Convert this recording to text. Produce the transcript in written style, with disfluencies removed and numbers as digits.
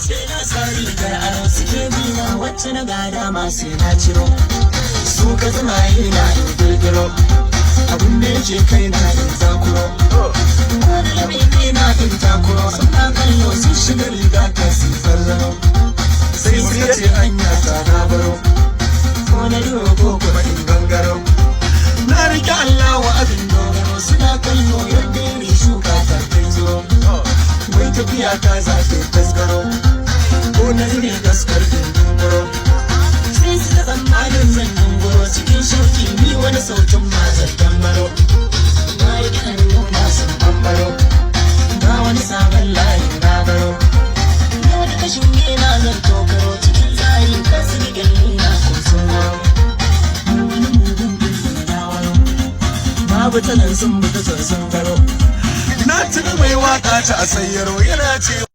sai na sari gar aro suke bina wacce na gada ma sai na ciro su ka zama yana in girgiro abin da yake kai na in zakuro ko da yabi na in takuro suna kallo sun shiga riga ta sun tsallaro sai suka ce hanya ta na baro ko na duro ko kuma in gangaro na rike Allah wa abin dogaro suna kallo yadda iri shuka ta kai zo wai tafiya ta zafi tasgaro ko na iri gaskar in dunguro sai suka tsammanin zan dunguro cikin shauki ni wani sautin mazar tambaro na yi kiran nuna sun bambaro ga wani sabon layin gagaro yau da kashin yana zan tokaro cikin layin kasu da nuna kun sun waro wani mugun bin na waro babu tanan sun buga sun karo na tuna mai waka ta a sayyaro yana ce